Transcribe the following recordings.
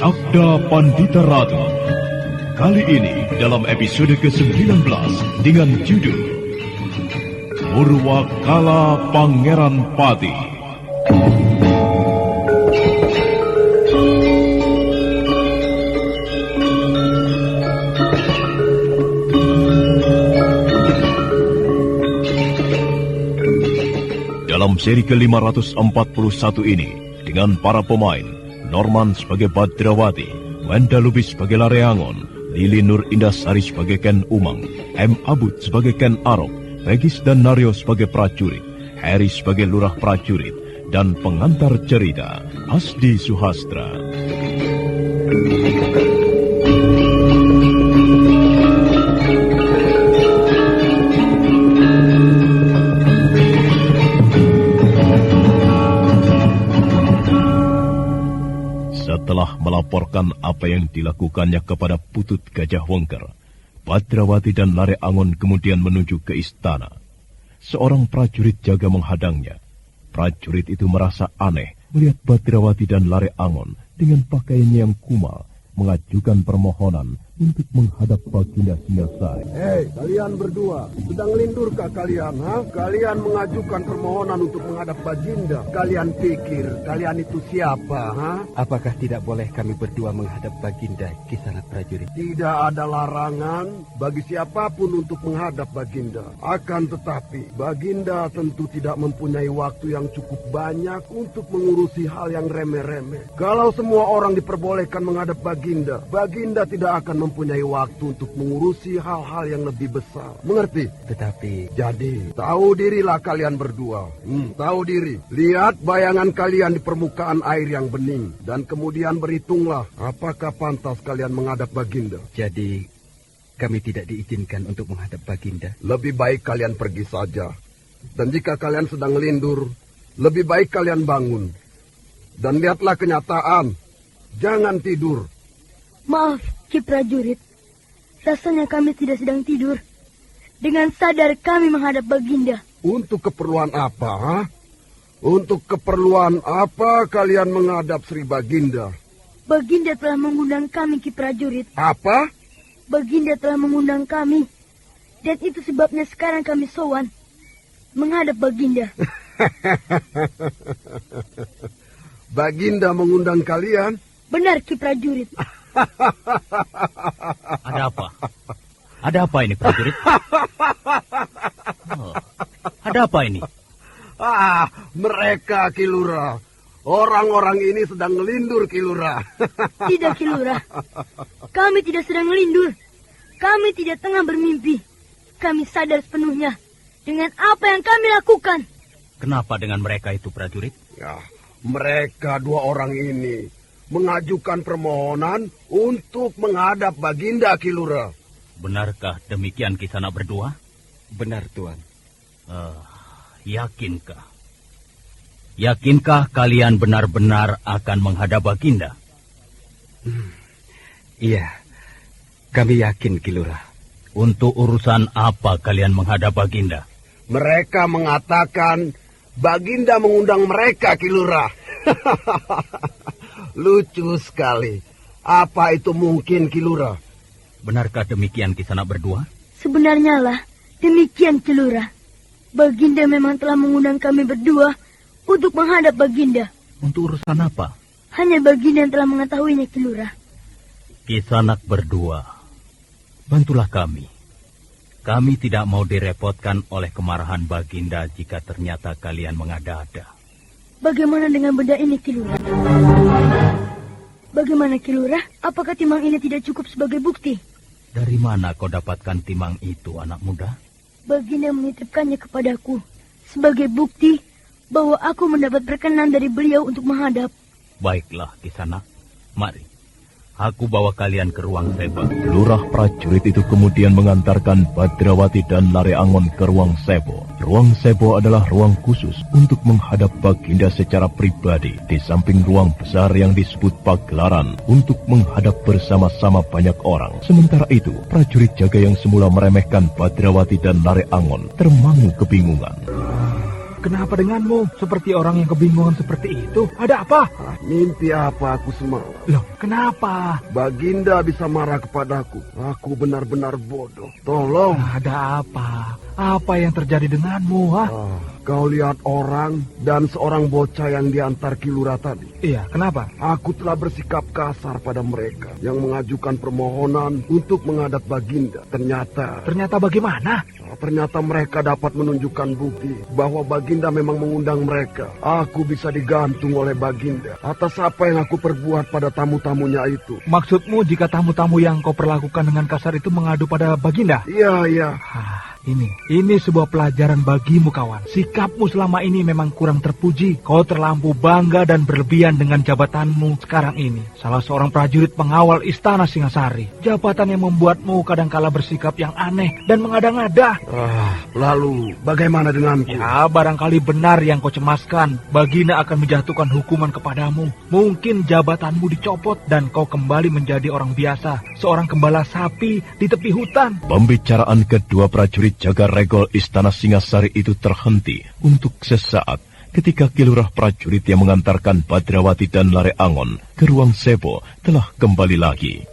Sabda Pandita Ratu. Kali ini dalam episode ke-19 dengan judul Purwakala Pangeran Pati. Dalam seri ke-541 ini, dengan para pemain, Norman sebagai Badrawati, Wenda Lubis sebagai Lareangon, Lili Nur Indasari sebagai Ken Umang, M. Abud sebagai Ken Arok, Regis dan Naryo sebagai prajurit, Harry sebagai lurah prajurit, dan pengantar cerita, Asdi Suhastra. Setelah melaporkan apa yang dilakukannya kepada Putut Gajah Wengker, Badrawati dan Lareangon kemudian menuju ke istana. Seorang prajurit jaga menghadangnya. Prajurit itu merasa aneh melihat Badrawati dan Lareangon dengan pakaiannya yang kumal mengajukan permohonan untuk menghadap Baginda Singasari. Hei, kalian berdua, sedang lindurkah kalian? Kalian mengajukan permohonan untuk menghadap Baginda. Kalian pikir kalian itu siapa? Apakah tidak boleh kami berdua menghadap Baginda, Kisanak prajurit? Tidak ada larangan bagi siapapun untuk menghadap Baginda. Akan tetapi, Baginda tentu tidak mempunyai waktu yang cukup banyak untuk mengurusi hal yang remeh-remeh. Kalau semua orang diperbolehkan menghadap Baginda, Baginda tidak akan mempunyai waktu untuk mengurusi hal-hal yang lebih besar. Mengerti? Tetapi... Jadi, tahu dirilah kalian berdua. Tahu diri. Lihat bayangan kalian di permukaan air yang bening. Dan kemudian berhitunglah apakah pantas kalian menghadap Baginda. Jadi, kami tidak diizinkan untuk menghadap Baginda. Lebih baik kalian pergi saja. Dan jika kalian sedang lindur, lebih baik kalian bangun. Dan lihatlah kenyataan. Jangan tidur. Maaf, Ki prajurit. Rasanya kami tidak sedang tidur. Dengan sadar kami menghadap Baginda. Untuk keperluan apa? Untuk keperluan apa kalian menghadap Sri Baginda? Baginda telah mengundang kami, Ki prajurit. Apa? Baginda telah mengundang kami. Dan itu sebabnya sekarang kami sowan menghadap Baginda. Baginda mengundang kalian? Benar, Ki prajurit. Ada apa? Ada apa ini, prajurit? Oh, ada apa ini? Mereka, Ki Lurah. Orang-orang ini sedang melindur, Ki Lurah. Tidak, Ki Lurah. Kami tidak sedang melindur. Kami tidak tengah bermimpi. Kami sadar sepenuhnya dengan apa yang kami lakukan. Kenapa dengan mereka itu, prajurit? Ya, mereka dua orang ini mengajukan permohonan untuk menghadap Baginda, Ki Lurah. Benarkah demikian Kisanak berdua? Benar, Tuan. Yakinkah? Yakinkah kalian benar-benar akan menghadap Baginda? Iya, kami yakin, Ki Lurah. Untuk urusan apa kalian menghadap Baginda? Mereka mengatakan Baginda mengundang mereka, Ki Lurah. Lucu sekali. Apa itu mungkin, Ki Lurah? Benarkah demikian Kisanak berdua? Sebenarnya lah, demikian, Ki Lurah. Baginda memang telah mengundang kami berdua untuk menghadap Baginda. Untuk urusan apa? Hanya Baginda yang telah mengetahuinya, Ki Lurah. Kisanak berdua, bantulah kami. Kami tidak mau direpotkan oleh kemarahan Baginda jika ternyata kalian mengada-ada. Bagaimana dengan benda ini, Ki Lurah? Bagaimana, Ki Lurah? Apakah timang ini tidak cukup sebagai bukti? Dari mana kau dapatkan timang itu, anak muda? Baginda menitipkannya kepadaku sebagai bukti bahwa aku mendapat perkenan dari beliau untuk menghadap. Baiklah, Kisanak. Mari. Aku bawa kalian ke ruang sebo. Lurah prajurit itu kemudian mengantarkan Badrawati dan Lareangon ke ruang sebo. Ruang sebo adalah ruang khusus untuk menghadap Baginda secara pribadi, di samping ruang besar yang disebut pagelaran untuk menghadap bersama-sama banyak orang. Sementara itu, prajurit jaga yang semula meremehkan Badrawati dan Lareangon termangu kebingungan. kenapa denganmu? Seperti orang yang kebingungan seperti itu. Ada apa? Mimpi apa aku semalam? Loh, kenapa? Baginda bisa marah kepadaku. Aku benar-benar bodoh. Tolong. Ada apa? Apa yang terjadi denganmu, ha? Kau lihat orang dan seorang bocah yang diantar Kilura tadi. Iya, kenapa? Aku telah bersikap kasar pada mereka yang mengajukan permohonan untuk menghadap Baginda. Ternyata bagaimana? Ternyata mereka dapat menunjukkan bukti bahwa Baginda memang mengundang mereka. Aku bisa digantung oleh Baginda atas apa yang aku perbuat pada tamu-tamunya itu. Maksudmu jika tamu-tamu yang kau perlakukan dengan kasar itu mengadu pada Baginda? Iya. Ini sebuah pelajaran bagimu, kawan. Sikapmu selama ini memang kurang terpuji. Kau terlampau bangga dan berlebihan dengan jabatanmu sekarang ini. Salah seorang prajurit pengawal istana Singasari. Jabatan yang membuatmu kadangkala bersikap yang aneh dan mengada-ngada. Lalu bagaimana denganku? Ya, barangkali benar yang kau cemaskan. Baginda akan menjatuhkan hukuman kepadamu. Mungkin jabatanmu dicopot dan kau kembali menjadi orang biasa. Seorang gembala sapi di tepi hutan. Pembicaraan kedua prajurit jaga regol istana Singasari itu terhenti untuk sesaat ketika kilurah prajurit yang mengantarkan Badrawati dan Lare Angon ke ruang Sebo telah kembali lagi.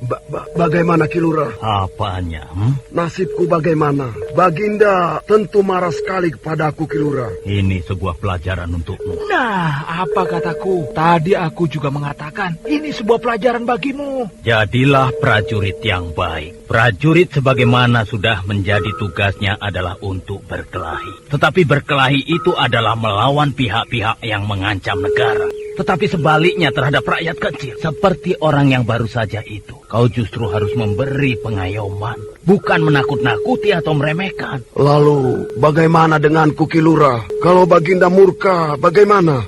Bagaimana Kilura? Apanya? Nasibku bagaimana? Baginda tentu marah sekali kepadaku Kilura. Ini sebuah pelajaran untukmu. Nah, apa kataku? Tadi aku juga mengatakan ini sebuah pelajaran bagimu. Jadilah prajurit yang baik. Prajurit sebagaimana sudah menjadi tugasnya adalah untuk berkelahi. Tetapi berkelahi itu adalah melawan pihak-pihak yang mengancam negara. Tetapi sebaliknya terhadap rakyat kecil, seperti orang yang baru saja itu, kau justru harus memberi pengayoman, bukan menakut-nakuti atau meremehkan. Lalu, bagaimana denganku Kilura? Kalau Baginda murka, bagaimana?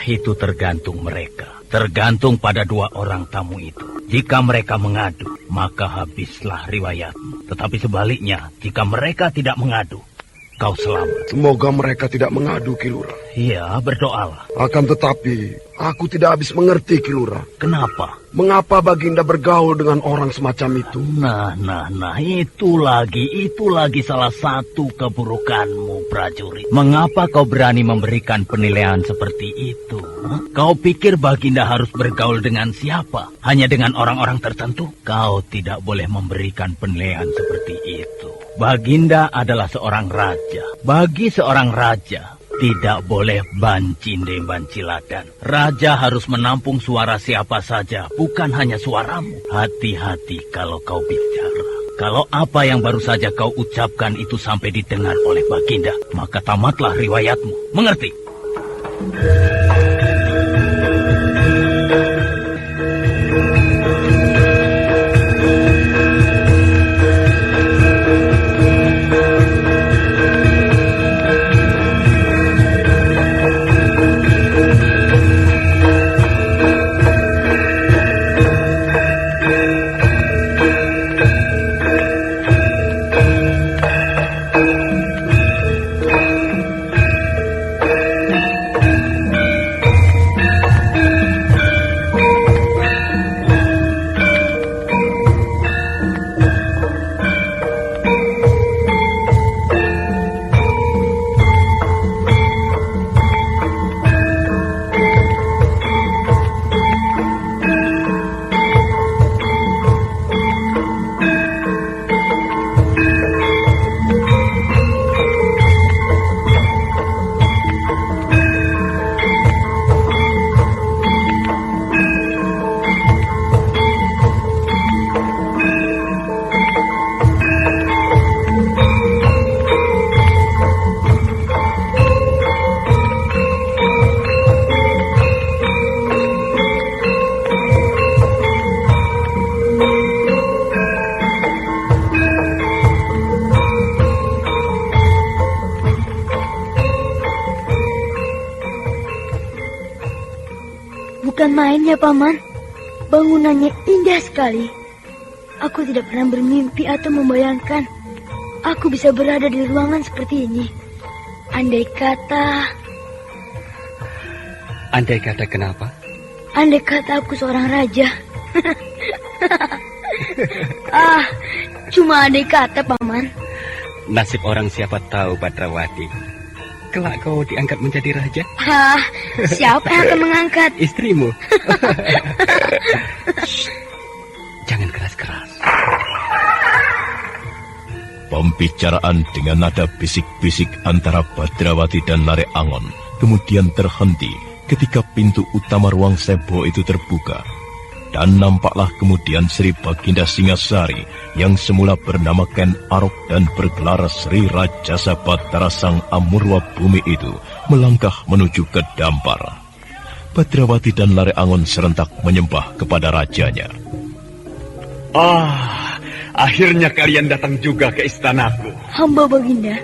Itu tergantung mereka. Tergantung pada dua orang tamu itu. Jika mereka mengadu, maka habislah riwayatmu. Tetapi sebaliknya, jika mereka tidak mengadu, kau selamat. Semoga mereka tidak mengadu, Kilura. Iya, berdoalah. Akan tetapi, aku tidak habis mengerti, Kilura. Kenapa? Mengapa Baginda bergaul dengan orang semacam itu? Nah, itu lagi salah satu keburukanmu, prajurit. Mengapa kau berani memberikan penilaian seperti itu? Kau pikir Baginda harus bergaul dengan siapa? Hanya dengan orang-orang tertentu? Kau tidak boleh memberikan penilaian seperti itu. Baginda adalah seorang raja. Bagi seorang raja, tidak boleh banciladan. Raja harus menampung suara siapa saja, bukan hanya suaramu. Hati-hati kalau kau bicara. Kalau apa yang baru saja kau ucapkan itu sampai didengar oleh Baginda, maka tamatlah riwayatmu. Mengerti? Bukan main ya, Paman. Bangunannya indah sekali. Aku tidak pernah bermimpi atau membayangkan aku bisa berada di ruangan seperti ini. Andai kata kenapa? Andai kata aku seorang raja. Cuma andai kata, Paman. Nasib orang siapa tahu, Badrawati. kelak kau diangkat menjadi raja? Hah, siapa yang akan mengangkat? Istrimu. Shh, jangan keras-keras. Pembicaraan dengan nada bisik-bisik antara Badrawati dan Lare Angon kemudian terhenti ketika pintu utama ruang Sebo itu terbuka. Dan nampaklah kemudian Sri Baginda Singasari yang semula bernama Ken Arok dan bergelar Sri Rajasa Batara Sang Amurwa Bumi itu melangkah menuju ke Dampar. Badrawati dan Lare Angon serentak menyembah kepada rajanya. Akhirnya kalian datang juga ke istanaku. Hamba Baginda,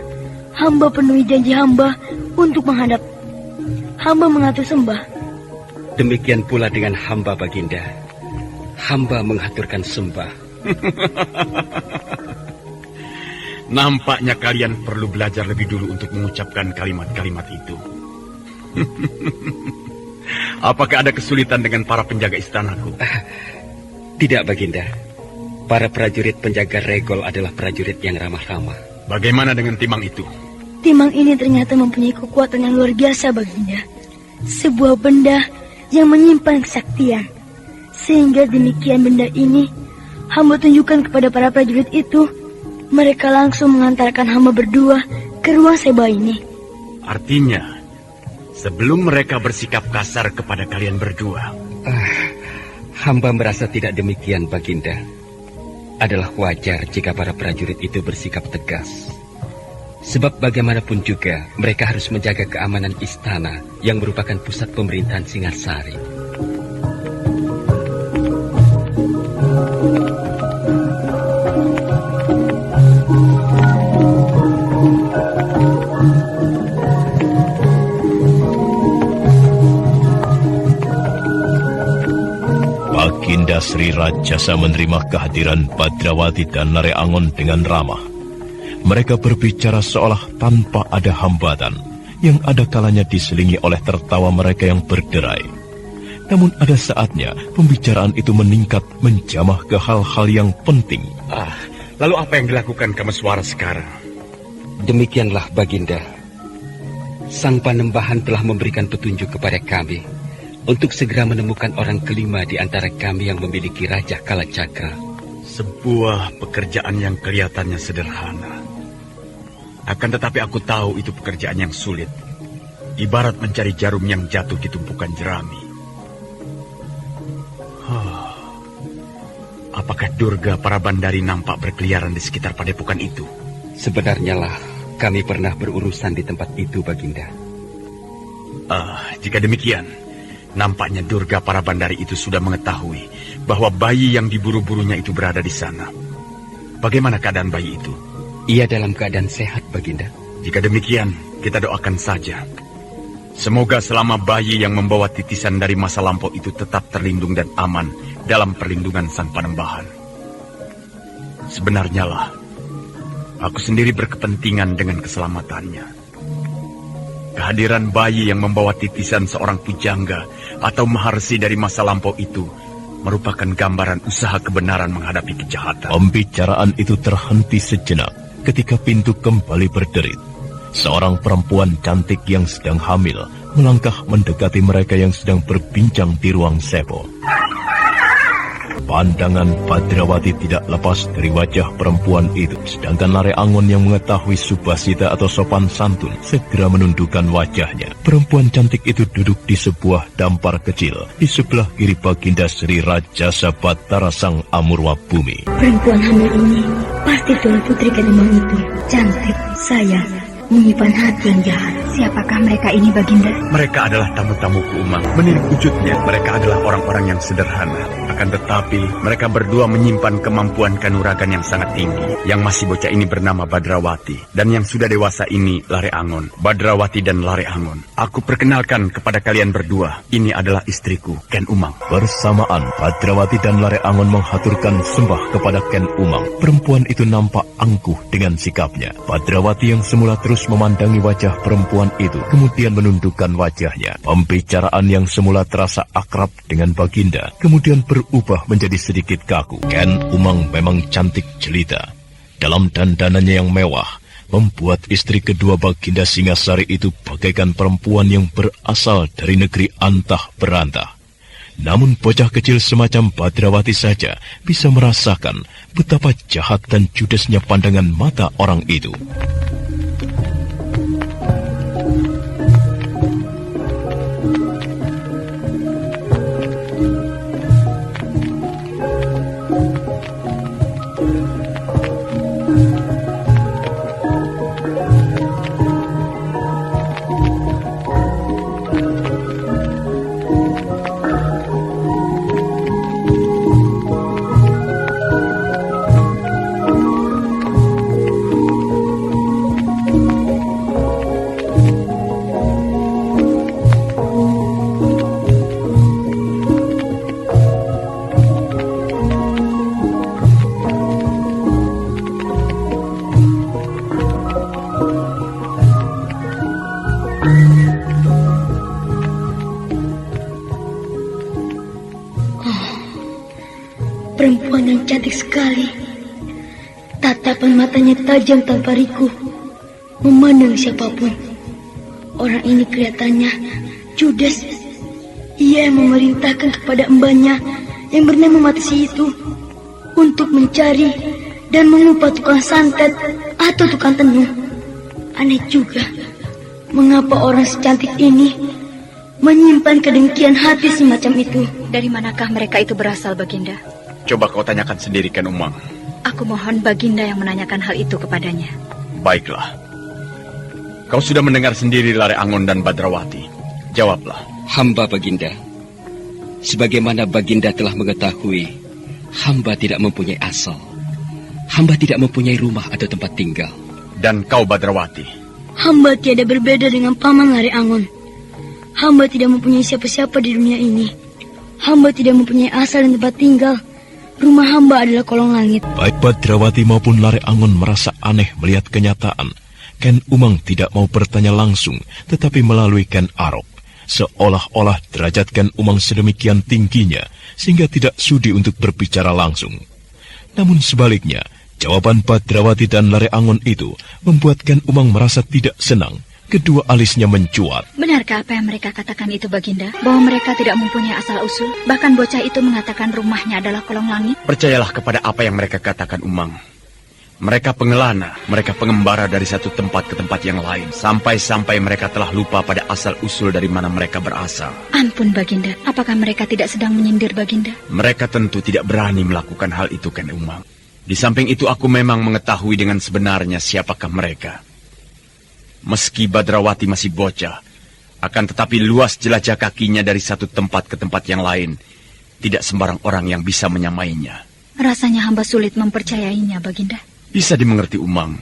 hamba penuhi janji hamba untuk menghadap. Hamba mengatur sembah. Demikian pula dengan hamba Baginda. Hamba mengaturkan sembah. Nampaknya kalian perlu belajar lebih dulu untuk mengucapkan kalimat-kalimat itu. Apakah ada kesulitan dengan para penjaga istanaku? Tidak, Baginda. Para prajurit penjaga regol adalah prajurit yang ramah-ramah. Bagaimana dengan timang itu? Timang ini ternyata mempunyai kekuatan yang luar biasa, Baginda. Sebuah benda yang menyimpan kesaktian. Sehingga demikian benda ini hamba tunjukkan kepada para prajurit itu. Mereka langsung mengantarkan hamba berdua ke ruang Seba ini. Artinya, sebelum mereka bersikap kasar kepada kalian berdua. Hamba merasa tidak demikian, Baginda. Adalah wajar jika para prajurit itu bersikap tegas. Sebab bagaimanapun juga mereka harus menjaga keamanan istana yang merupakan pusat pemerintahan Singasari. Baginda Sri Rajasa menerima kehadiran Badrawati dan Lare Angon dengan ramah. Mereka berbicara seolah tanpa ada hambatan, yang ada kalanya diselingi oleh tertawa mereka yang berderai. Namun ada saatnya pembicaraan itu meningkat menjamah ke hal-hal yang penting. Lalu apa yang dilakukan Kameswara sekarang? Demikianlah, Baginda. Sang Panembahan telah memberikan petunjuk kepada kami untuk segera menemukan orang kelima di antara kami yang memiliki Raja Kalacakra. Sebuah pekerjaan yang kelihatannya sederhana. Akan tetapi aku tahu itu pekerjaan yang sulit. Ibarat mencari jarum yang jatuh di tumpukan jerami. Apakah Durga Parabandari nampak berkeliaran di sekitar padepokan itu? Sebenarnya lah, kami pernah berurusan di tempat itu, Baginda. Jika demikian, nampaknya Durga Parabandari itu sudah mengetahui bahwa bayi yang diburu-burunya itu berada di sana. Bagaimana keadaan bayi itu? Ia dalam keadaan sehat, Baginda. Jika demikian, kita doakan saja. Semoga selama bayi yang membawa titisan dari masa lampau itu tetap terlindung dan aman dalam perlindungan Sang Panembahan. Sebenarnya lah, aku sendiri berkepentingan dengan keselamatannya. Kehadiran bayi yang membawa titisan seorang pujangga atau maharsi dari masa lampau itu merupakan gambaran usaha kebenaran menghadapi kejahatan. Pembicaraan itu terhenti sejenak ketika pintu kembali berderit. Seorang perempuan cantik yang sedang hamil melangkah mendekati mereka yang sedang berbincang di ruang Sebo. Pandangan Badrawati tidak lepas dari wajah perempuan itu, sedangkan Lare Angon yang mengetahui subasita atau sopan santun segera menundukkan wajahnya. Perempuan cantik itu duduk di sebuah dampar kecil di sebelah kiri Baginda Sri Rajasa Batara Sang Amurwa Bumi. Perempuan hamil ini pasti Tuan Putri Kademang itu. Cantik, sayang, menyimpan hati yang jahat. Siapakah mereka ini, Baginda? Mereka adalah tamu-tamu Umang. Menilik wujudnya, mereka adalah orang-orang yang sederhana. Akan tetapi, mereka berdua menyimpan kemampuan kanuragan yang sangat tinggi. Yang masih bocah ini bernama Badrawati. Dan yang sudah dewasa ini, Lare Angon. Badrawati dan Lare Angon. Aku perkenalkan kepada kalian berdua. Ini adalah istriku, Ken Umang. Bersamaan, Badrawati dan Lare Angon menghaturkan sembah kepada Ken Umang. Perempuan itu nampak angkuh dengan sikapnya. Badrawati yang semula terus memandangi wajah perempuan itu, kemudian menundukkan wajahnya. Pembicaraan yang semula terasa akrab dengan Baginda, kemudian berubah menjadi sedikit kaku. Ken Umang memang cantik jelita. Dalam dandanannya yang mewah, membuat istri kedua Baginda Singasari itu bagaikan perempuan yang berasal dari negeri antah berantah. Namun bocah kecil semacam Badrawati saja bisa merasakan betapa jahat dan judesnya pandangan mata orang itu. Perempuan yang cantik sekali. Tatapan matanya tajam tanpa riku, memandang siapapun. Orang ini kelihatannya judes. Ia yang memerintahkan kepada embanya yang bernama Matisi itu untuk mencari dan mengupah tukang santet atau tukang tenung. Aneh juga, mengapa orang secantik ini menyimpan kedengkian hati semacam itu. Dari manakah mereka itu berasal, Baginda? Coba kau tanyakan sendiri, Ken Umang. Aku mohon Baginda yang menanyakan hal itu kepadanya. Baiklah. Kau sudah mendengar sendiri Lare Angon dan Badrawati. Jawablah. Hamba Baginda. Sebagaimana Baginda telah mengetahui, hamba tidak mempunyai asal. Hamba tidak mempunyai rumah atau tempat tinggal. Dan kau Badrawati? Hamba tiada berbeda dengan Paman Lare Angon. Hamba tidak mempunyai siapa-siapa di dunia ini. Hamba tidak mempunyai asal dan tempat tinggal. Rumah hamba adalah kolong langit. Baik Badrawati maupun Lare Angon merasa aneh melihat kenyataan. Ken Umang tidak mau bertanya langsung, tetapi melalui Ken Arok. Seolah-olah derajat Ken Umang sedemikian tingginya, sehingga tidak sudi untuk berbicara langsung. Namun sebaliknya, jawaban Badrawati dan Lare Angon itu membuat Ken Umang merasa tidak senang. Kedua alisnya mencuat. Benarkah apa yang mereka katakan itu, Baginda? Bahwa mereka tidak mempunyai asal-usul? Bahkan bocah itu mengatakan rumahnya adalah kolong langit? Percayalah kepada apa yang mereka katakan, Umang. Mereka pengelana, mereka pengembara dari satu tempat ke tempat yang lain. Sampai-sampai mereka telah lupa pada asal-usul dari mana mereka berasal. Ampun, Baginda. Apakah mereka tidak sedang menyindir, Baginda? Mereka tentu tidak berani melakukan hal itu, Ken Umang. Di samping itu aku memang mengetahui dengan sebenarnya siapakah mereka. Meski Badrawati masih bocah, akan tetapi luas jelajah kakinya dari satu tempat ke tempat yang lain. Tidak sembarang orang yang bisa menyamainya. Rasanya hamba sulit mempercayainya, Baginda. Bisa dimengerti, Umang.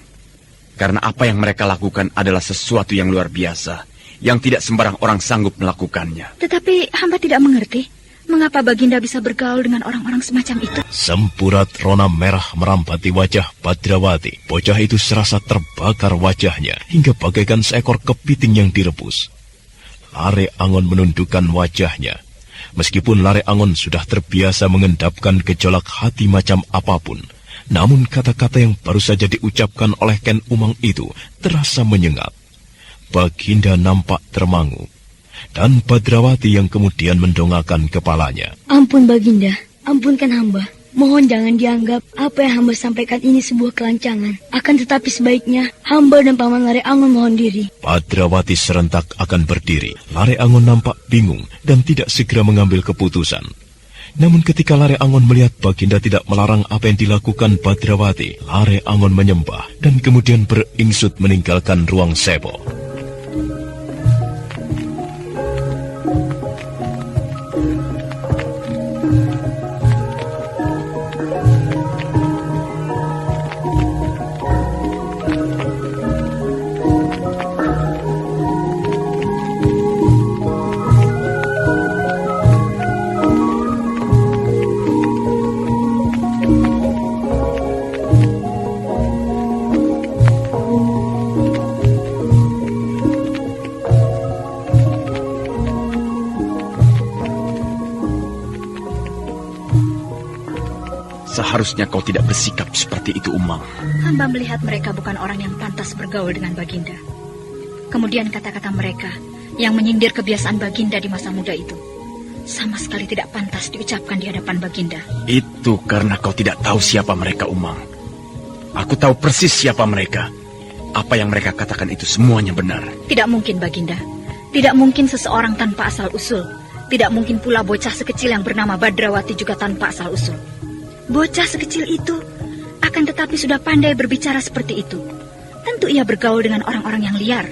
Karena apa yang mereka lakukan adalah sesuatu yang luar biasa, yang tidak sembarang orang sanggup melakukannya. Tetapi hamba tidak mengerti, mengapa Baginda bisa bergaul dengan orang-orang semacam itu? Sempurat rona merah merambati wajah Badrawati. Bocah itu serasa terbakar wajahnya hingga bagaikan seekor kepiting yang direbus. Lare Angon menundukkan wajahnya. Meskipun Lare Angon sudah terbiasa mengendapkan gejolak hati macam apapun, namun kata-kata yang baru saja diucapkan oleh Ken Umang itu terasa menyengat. Baginda nampak termangu. Dan Badrawati yang kemudian mendongakkan kepalanya. Ampun Baginda, ampunkan hamba. Mohon jangan dianggap apa yang hamba sampaikan ini sebuah kelancangan. Akan tetapi sebaiknya hamba dan Paman Lare Angon mohon diri. Badrawati serentak akan berdiri. Lare Angon nampak bingung dan tidak segera mengambil keputusan. Namun ketika Lare Angon melihat Baginda tidak melarang apa yang dilakukan Badrawati, Lare Angon menyembah dan kemudian beringsut meninggalkan ruang sebo. Seharusnya kau tidak bersikap seperti itu, Umang. Hamba melihat mereka bukan orang yang pantas bergaul dengan Baginda. Kemudian kata-kata mereka yang menyindir kebiasaan Baginda di masa muda itu sama sekali tidak pantas diucapkan di hadapan Baginda. Itu karena kau tidak tahu siapa mereka, Umang. Aku tahu persis siapa mereka. Apa yang mereka katakan itu semuanya benar. Tidak mungkin, Baginda. Tidak mungkin seseorang tanpa asal-usul. Tidak mungkin pula bocah sekecil yang bernama Badrawati juga tanpa asal-usul. Bocah sekecil itu akan tetapi sudah pandai berbicara seperti itu. Tentu ia bergaul dengan orang-orang yang liar.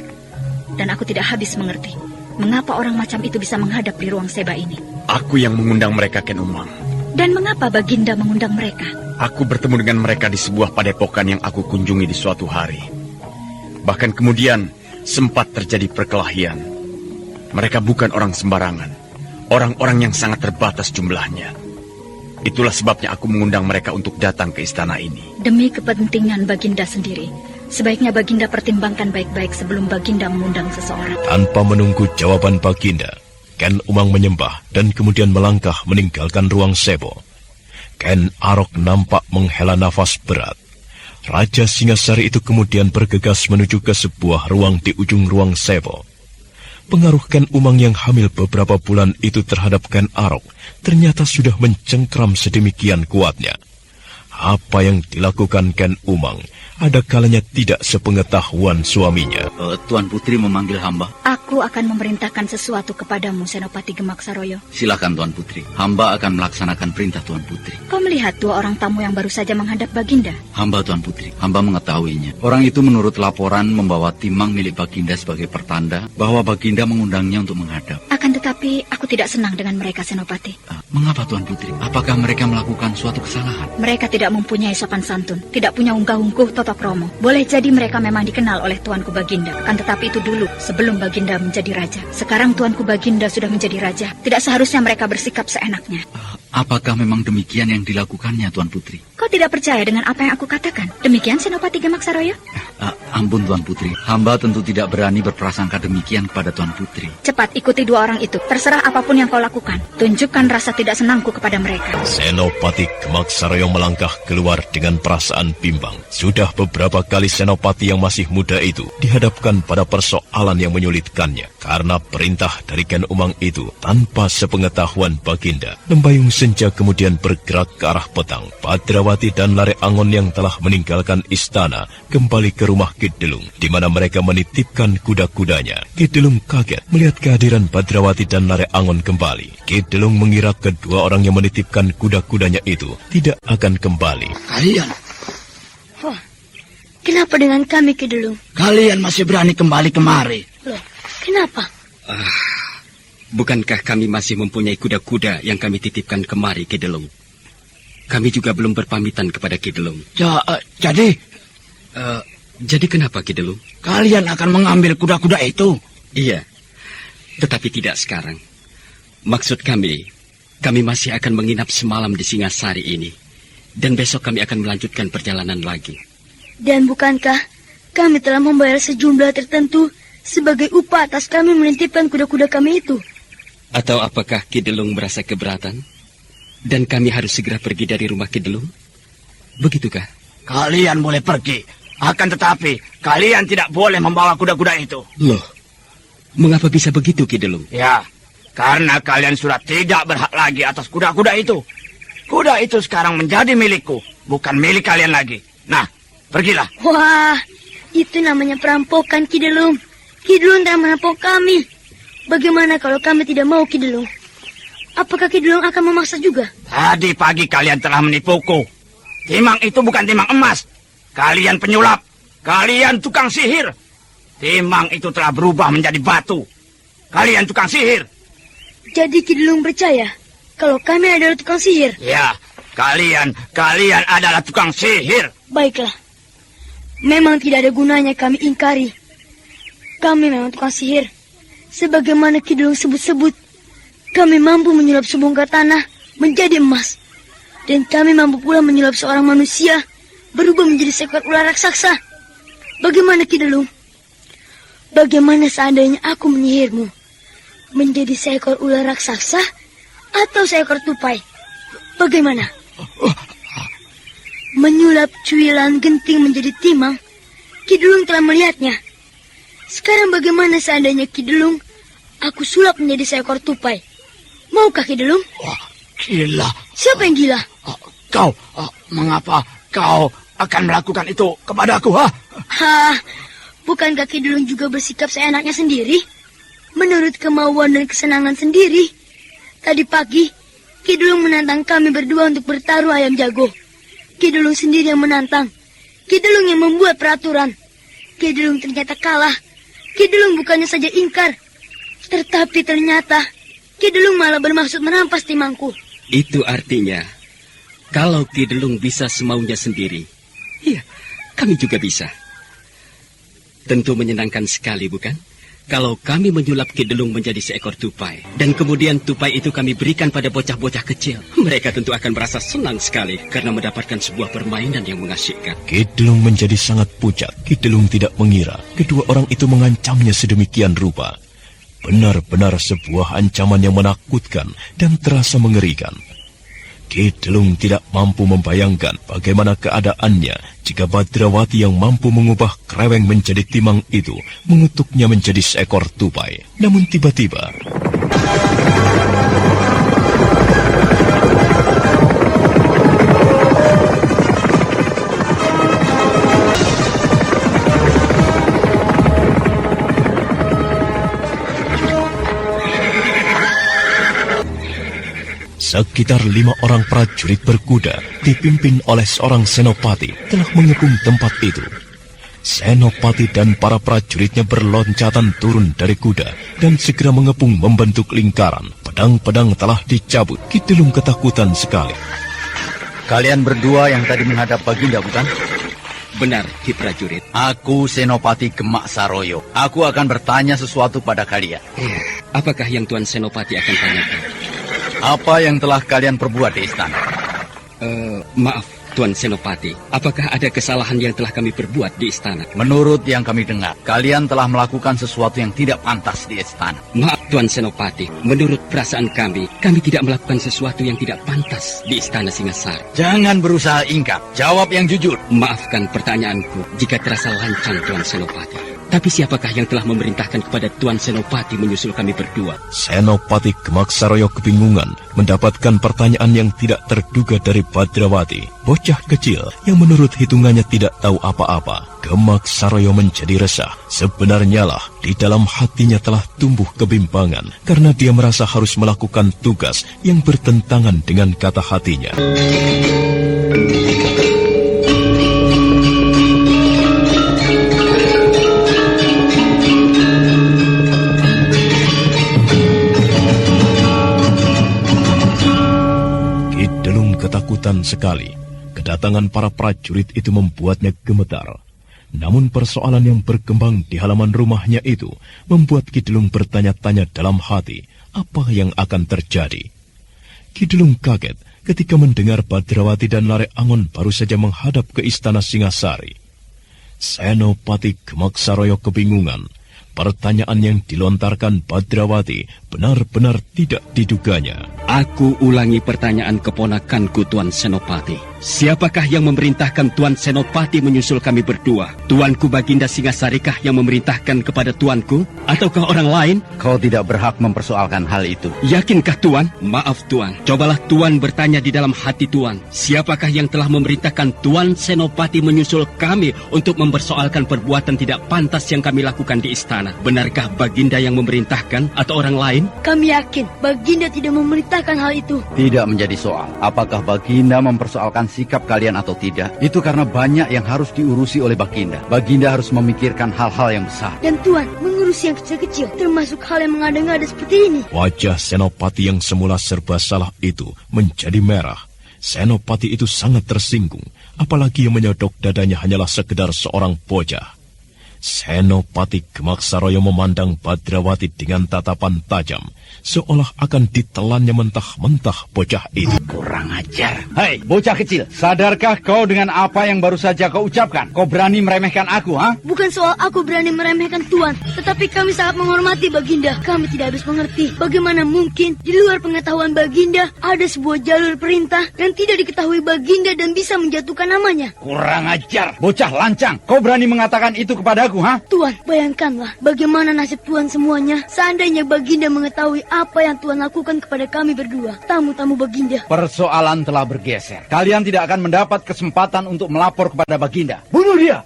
Dan aku tidak habis mengerti mengapa orang macam itu bisa menghadap di ruang seba ini. Aku yang mengundang mereka, Ken Umang. Dan mengapa Baginda mengundang mereka? Aku bertemu dengan mereka di sebuah padepokan yang aku kunjungi di suatu hari. Bahkan kemudian sempat terjadi perkelahian. Mereka bukan orang sembarangan. Orang-orang yang sangat terbatas jumlahnya. Itulah sebabnya aku mengundang mereka untuk datang ke istana ini. Demi kepentingan Baginda sendiri, sebaiknya Baginda pertimbangkan baik-baik sebelum Baginda mengundang seseorang. Tanpa menunggu jawaban Baginda, Ken Umang menyembah dan kemudian melangkah meninggalkan ruang sebo. Ken Arok nampak menghela nafas berat. Raja Singasari itu kemudian bergegas menuju ke sebuah ruang di ujung ruang sebo. Pengaruh Ken Umang yang hamil beberapa bulan itu terhadap Ken Arok ternyata sudah mencengkram sedemikian kuatnya. Apa yang dilakukan Ken Umang ada kalanya tidak sepengetahuan suaminya. Tuan Putri memanggil hamba. Aku akan memerintahkan sesuatu kepadamu, Senopati Gemak Saroyo. Silakan Tuan Putri. Hamba akan melaksanakan perintah Tuan Putri. Kau melihat dua orang tamu yang baru saja menghadap Baginda? Hamba Tuan Putri. Hamba mengetahuinya. Orang itu menurut laporan membawa timang milik Baginda sebagai pertanda bahwa Baginda mengundangnya untuk menghadap. Akan tetapi aku tidak senang dengan mereka, Senopati. Mengapa Tuan Putri? Apakah mereka melakukan suatu kesalahan? Mereka tidak mempunyai sopan santun, tidak punya unggah-ungguh toto kromo. Boleh jadi mereka memang dikenal oleh Tuanku Baginda. Kan tetapi itu dulu, sebelum Baginda menjadi raja. Sekarang Tuanku Baginda sudah menjadi raja. Tidak seharusnya mereka bersikap seenaknya. Apakah memang demikian yang dilakukannya, Tuan Putri? Kau tidak percaya dengan apa yang aku katakan? Demikian, Senopati Gemak Saroyo? Ampun, Tuan Putri. Hamba tentu tidak berani berprasangka demikian kepada Tuan Putri. Cepat ikuti dua orang itu. Terserah apapun yang kau lakukan. Tunjukkan rasa tidak senangku kepada mereka. Senopati Gemak Saroyo melangkah keluar dengan perasaan bimbang. Sudah beberapa kali Senopati yang masih muda itu dihadapkan pada persoalan yang menyulitkannya. Karena perintah dari Ken Umang itu tanpa sepengetahuan Baginda. Lembayung senja kemudian bergerak ke arah petang. Badrawati dan Lare Angon yang telah meninggalkan istana kembali ke rumah Ki Delung, di mana mereka menitipkan kuda-kudanya. Ki Delung kaget melihat kehadiran Badrawati dan Lare Angon kembali. Ki Delung mengira kedua orang yang menitipkan kuda-kudanya itu tidak akan kembali. Kalian? Wah, kenapa dengan kami, Ki Delung? Kalian masih berani kembali kemari? Loh, kenapa? Bukankah kami masih mempunyai kuda-kuda yang kami titipkan kemari, Ki Delung? Kami juga belum berpamitan kepada Ki Delung. Jadi kenapa, Ki Delung? Kalian akan mengambil kuda-kuda itu? Iya, tetapi tidak sekarang. Maksud kami masih akan menginap semalam di Singasari ini. Dan besok kami akan melanjutkan perjalanan lagi. Dan bukankah kami telah membayar sejumlah tertentu sebagai upah atas kami menitipkan kuda-kuda kami itu? Atau apakah Ki Delung merasa keberatan? Dan kami harus segera pergi dari rumah Ki Delung? Begitukah? Kalian boleh pergi. Akan tetapi, kalian tidak boleh membawa kuda-kuda itu. Loh, mengapa bisa begitu, Ki Delung? Ya, karena kalian sudah tidak berhak lagi atas kuda-kuda itu. Kuda itu sekarang menjadi milikku, bukan milik kalian lagi. Nah, pergilah. Wah, itu namanya perampokan, Ki Delung. Ki Delung telah merampok kami. Bagaimana kalau kami tidak mau, Ki Delung? Apakah Ki Delung akan memaksa juga? Tadi pagi kalian telah menipuku. Timang itu bukan timang emas. Kalian penyulap. Kalian tukang sihir. Timang itu telah berubah menjadi batu. Kalian tukang sihir. Jadi Ki Delung percaya kalau kami adalah tukang sihir? Ya, kalian adalah tukang sihir. Baiklah. Memang tidak ada gunanya kami ingkari. Kami memang tukang sihir. Sebagaimana Ki Delung sebut-sebut, kami mampu menyulap sebongkah tanah menjadi emas. Dan kami mampu pula menyulap seorang manusia berubah menjadi seekor ular raksasa. Bagaimana, Ki Delung? Bagaimana seandainya aku menyihirmu menjadi seekor ular raksasa atau seekor tupai? Bagaimana? menyulap cuilan genting menjadi timang, Ki Delung telah melihatnya. Sekarang bagaimana seandainya Ki Delung aku sulap menjadi seekor tupai? Maukah Ki Delung? Wah, gila. Siapa yang gila? Mengapa kau akan melakukan itu kepadaku, ha? Bukankah Ki Delung juga bersikap seenaknya sendiri? Menurut kemauan dan kesenangan sendiri. Tadi pagi, Ki Delung menantang kami berdua untuk bertaruh ayam jago. Ki Delung sendiri yang menantang. Ki Delung yang membuat peraturan. Ki Delung ternyata kalah. Ki Delung bukannya saja ingkar, tetapi ternyata Ki Delung malah bermaksud merampas timangku. Itu artinya, kalau Ki Delung bisa semaunya sendiri, ya, kami juga bisa. Tentu menyenangkan sekali, bukan? Kalau kami menyulap Ki Delung menjadi seekor tupai, dan kemudian tupai itu kami berikan pada bocah-bocah kecil, mereka tentu akan merasa senang sekali karena mendapatkan sebuah permainan yang mengasyikkan. Ki Delung menjadi sangat pucat. Ki Delung tidak mengira kedua orang itu mengancamnya sedemikian rupa. Benar-benar sebuah ancaman yang menakutkan dan terasa mengerikan. Ki Delung tidak mampu membayangkan bagaimana keadaannya jika Badrawati yang mampu mengubah kreweng menjadi timang itu mengutuknya menjadi seekor tupai. Namun tiba-tiba sekitar 5 orang prajurit berkuda dipimpin oleh seorang senopati telah mengepung tempat itu. Senopati dan para prajuritnya berloncatan turun dari kuda dan segera mengepung membentuk lingkaran. Pedang-pedang telah dicabut. Ki Delung ketakutan sekali. Kalian berdua yang tadi menghadap Baginda, bukan? Benar, Ki prajurit. Aku Senopati Gemak Saroyo. Aku akan bertanya sesuatu pada kalian. Apakah yang Tuan Senopati akan tanyakan? Apa yang telah kalian perbuat di istana? Maaf, Tuan Senopati. Apakah ada kesalahan yang telah kami perbuat di istana? Menurut yang kami dengar, kalian telah melakukan sesuatu yang tidak pantas di istana. Maaf, Tuan Senopati. Menurut perasaan kami tidak melakukan sesuatu yang tidak pantas di istana Singasari. Jangan berusaha ingkar. Jawab yang jujur. Maafkan pertanyaanku jika terasa lancang, Tuan Senopati. Tapi siapakah yang telah memerintahkan kepada Tuan Senopati menyusul kami berdua? Senopati Gemak Saroyo kebingungan mendapatkan pertanyaan yang tidak terduga dari Badrawati, bocah kecil yang menurut hitungannya tidak tahu apa-apa. Gemak Saroyo menjadi resah. Sebenarnya lah di dalam hatinya telah tumbuh kebimbangan karena dia merasa harus melakukan tugas yang bertentangan dengan kata hatinya. Ketakutan sekali. Kedatangan para prajurit itu membuatnya gemetar. Namun persoalan yang berkembang di halaman rumahnya itu membuat Ki Delung bertanya-tanya dalam hati apa yang akan terjadi. Ki Delung kaget ketika mendengar Badrawati dan Lare Angon baru saja menghadap ke istana Singasari. Senopati Gemak Saroyo kebingungan. Pertanyaan yang dilontarkan Badrawati benar-benar tidak diduganya. Aku ulangi pertanyaan keponakanku, Tuan Senopati. Siapakah yang memerintahkan Tuan Senopati menyusul kami berdua? Tuanku Baginda Singasarikah yang memerintahkan kepada tuanku? Ataukah orang lain? Kau tidak berhak mempersoalkan hal itu. Yakinkah Tuan? Maaf Tuan. Cobalah Tuan bertanya di dalam hati Tuan. Siapakah yang telah memerintahkan Tuan Senopati menyusul kami untuk mempersoalkan perbuatan tidak pantas yang kami lakukan di istana? Benarkah Baginda yang memerintahkan atau orang lain? Kami yakin Baginda tidak memerintahkan hal itu. Tidak menjadi soal. Apakah Baginda mempersoalkan sikap kalian atau tidak? Itu karena banyak yang harus diurusi oleh Baginda. Baginda harus memikirkan hal-hal yang besar. Dan Tuan mengurus yang kecil-kecil, termasuk hal yang mengada-ngada seperti ini. Wajah Senopati yang semula serba salah itu menjadi merah. Senopati itu sangat tersinggung, apalagi yang menyodok dadanya hanyalah sekedar seorang bocah. Senopati Gemaksaroyo memandang Badrawati dengan tatapan tajam, seolah akan ditelannya mentah-mentah bocah itu. Kurang ajar. Hei, bocah kecil, sadarkah kau dengan apa yang baru saja kau ucapkan? Kau berani meremehkan aku, ha? Bukan soal aku berani meremehkan Tuan, tetapi kami sangat menghormati Baginda. Kami tidak habis mengerti bagaimana mungkin di luar pengetahuan Baginda ada sebuah jalur perintah yang tidak diketahui Baginda dan bisa menjatuhkan namanya. Kurang ajar, bocah lancang. Kau berani mengatakan itu kepadaku, ha? Tuan, bayangkanlah bagaimana nasib Tuan semuanya seandainya Baginda mengetahui apa yang Tuan lakukan kepada kami berdua, tamu-tamu Baginda. Persoalan telah bergeser. Kalian tidak akan mendapat kesempatan untuk melapor kepada Baginda. Bunuh dia!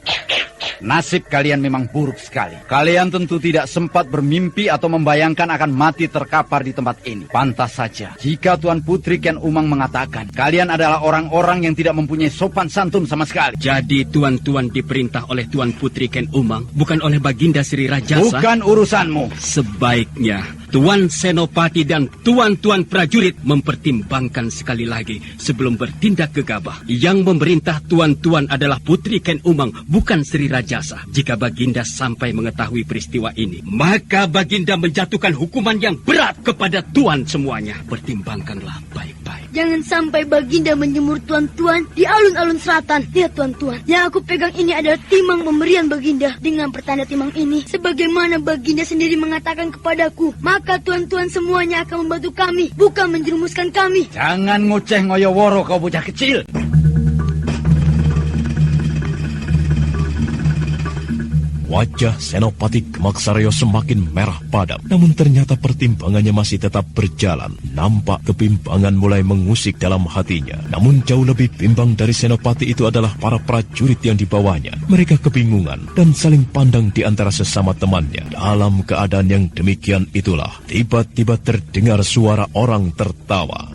Nasib kalian memang buruk sekali. Kalian tentu tidak sempat bermimpi atau membayangkan akan mati terkapar di tempat ini. Pantas saja jika Tuan Putri Ken Umang mengatakan kalian adalah orang-orang yang tidak mempunyai sopan santun sama sekali. Jadi tuan-tuan diperintah oleh Tuan Putri Ken Umang, bukan oleh Baginda Sri Rajasa? Bukan urusanmu. Sebaiknya Tuan Senopati dan tuan-tuan prajurit mempertimbangkan sekali lagi sebelum bertindak gegabah. Yang memerintah tuan-tuan adalah Putri Ken Umang, bukan Sri Rajasa. Jika Baginda sampai mengetahui peristiwa ini, maka Baginda menjatuhkan hukuman yang berat kepada tuan semuanya. Pertimbangkanlah baik-baik. Jangan sampai Baginda menjemur tuan-tuan di alun-alun selatan. Lihat tuan-tuan, yang aku pegang ini adalah timang pemberian Baginda. Dengan pertanda timang ini, sebagaimana Baginda sendiri mengatakan kepadaku, maka tuan-tuan semuanya akan membantu kami, bukan menjerumuskan kami. Jangan ngoceh ngoyo-woro kau bocah kecil. Wajah Senopati Gemaksaroyo semakin merah padam, namun ternyata pertimbangannya masih tetap berjalan. Nampak kebimbangan mulai mengusik dalam hatinya. Namun jauh lebih bimbang dari Senopati itu adalah para prajurit yang dibawanya. Mereka kebingungan dan saling pandang di antara sesama temannya. Dalam keadaan yang demikian itulah, tiba-tiba terdengar suara orang tertawa.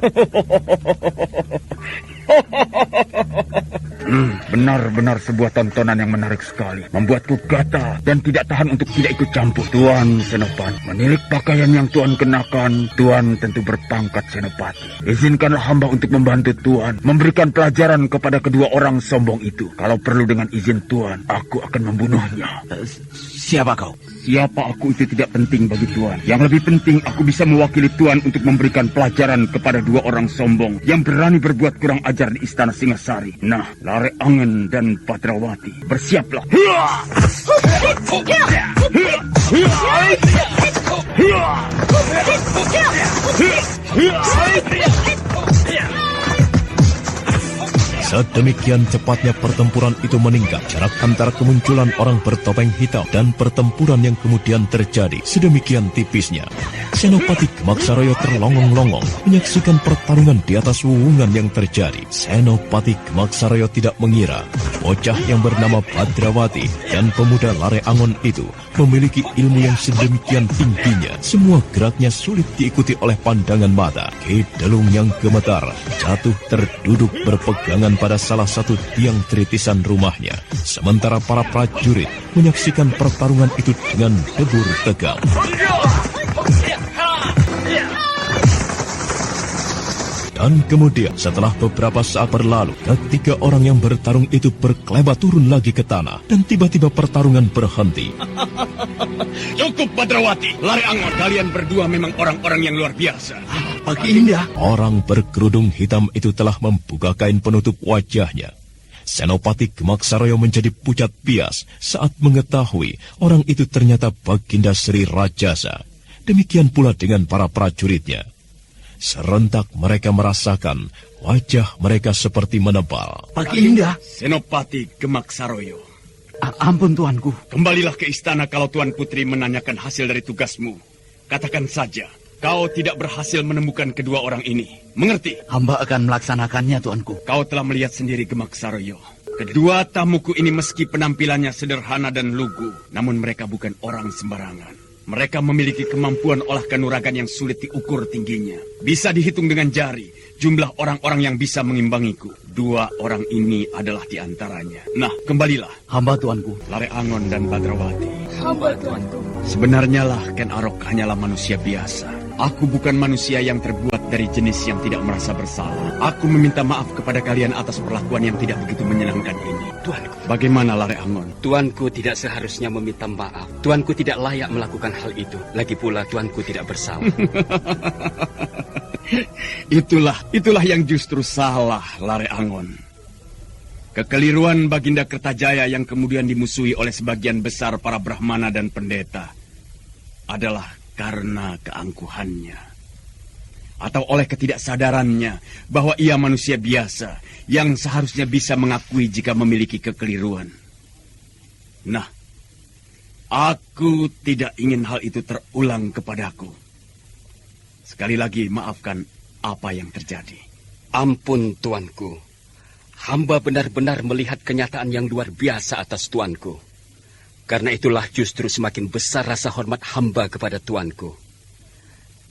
Benar-benar sebuah tontonan yang menarik sekali. Membuatku gatal dan tidak tahan untuk tidak ikut campur. Tuan Senopati, menilik pakaian yang Tuan kenakan, Tuan tentu berpangkat Senopati. Izinkanlah hamba untuk membantu Tuan memberikan pelajaran kepada kedua orang sombong itu. Kalau perlu dengan izin Tuan, aku akan membunuhnya. Siapa kau? Siapa aku itu tidak penting bagi Tuan. Yang lebih penting, aku bisa mewakili Tuan untuk memberikan pelajaran kepada dua orang sombong yang berani berbuat kurang ajar di Istana Singasari. Nah, Lare Angen dan Badrawati, bersiaplah. Sedemikian cepatnya pertempuran itu meningkat. Jarak antara kemunculan orang bertopeng hitam dan pertempuran yang kemudian terjadi sedemikian tipisnya. Senopati Gemaksaroyo terlongong-longong menyaksikan pertarungan di atas wuwungan yang terjadi. Senopati Gemaksaroyo tidak mengira bocah yang bernama Badrawati dan pemuda Lare Angon itu memiliki ilmu yang sedemikian tingginya. Semua geraknya sulit diikuti oleh pandangan mata. Ki Delung yang gemetar jatuh terduduk berpegangan pada salah satu tiang tritisan rumahnya. Sementara para prajurit menyaksikan pertarungan itu dengan debur tegang. Dan kemudian setelah beberapa saat berlalu, ketiga orang yang bertarung itu berkelebat turun lagi ke tanah. Dan tiba-tiba pertarungan berhenti. Cukup Badrawati, Lare Angon, kalian berdua memang orang-orang yang luar biasa. Baginda. Orang berkerudung hitam itu telah membuka kain penutup wajahnya. Senopati Gemaksaroyo menjadi pucat pias saat mengetahui orang itu ternyata Baginda Sri Rajasa. Demikian pula dengan para prajuritnya. Serentak mereka merasakan wajah mereka seperti menebal. Baginda. Senopati Gemaksaroyo. Ampun tuanku. Kembalilah ke istana kalau Tuan Putri menanyakan hasil dari tugasmu. Katakan saja, kau tidak berhasil menemukan kedua orang ini. Mengerti? Hamba akan melaksanakannya tuanku. Kau telah melihat sendiri Gemaksaroyo. Kedua tamuku ini meski penampilannya sederhana dan lugu, namun mereka bukan orang sembarangan. Mereka memiliki kemampuan olah kanuragan yang sulit diukur tingginya. Bisa dihitung dengan jari jumlah orang-orang yang bisa mengimbangiku. Dua orang ini adalah di antaranya. Nah, kembalilah. Hamba tuanku. Lare Angon dan Badrawati. Hamba tuanku. Sebenarnya lah Ken Arok hanyalah manusia biasa. Aku bukan manusia yang terbuat dari jenis yang tidak merasa bersalah. Aku meminta maaf kepada kalian atas perlakuan yang tidak begitu menyenangkan ini. Tuanku. Bagaimana, Lare Angon? Tuanku tidak seharusnya meminta maaf. Tuanku tidak layak melakukan hal itu. Lagi pula tuanku tidak bersalah. Itulah yang justru salah, Lare Angon. Kekeliruan Baginda Kertajaya yang kemudian dimusuhi oleh sebagian besar para Brahmana dan pendeta adalah karena keangkuhannya, atau oleh ketidaksadarannya bahwa ia manusia biasa yang seharusnya bisa mengakui jika memiliki kekeliruan. Nah, aku tidak ingin hal itu terulang kepadaku. Sekali lagi, maafkan apa yang terjadi. Ampun, tuanku. Hamba benar-benar melihat kenyataan yang luar biasa atas tuanku. Karena itulah justru semakin besar rasa hormat hamba kepada tuanku.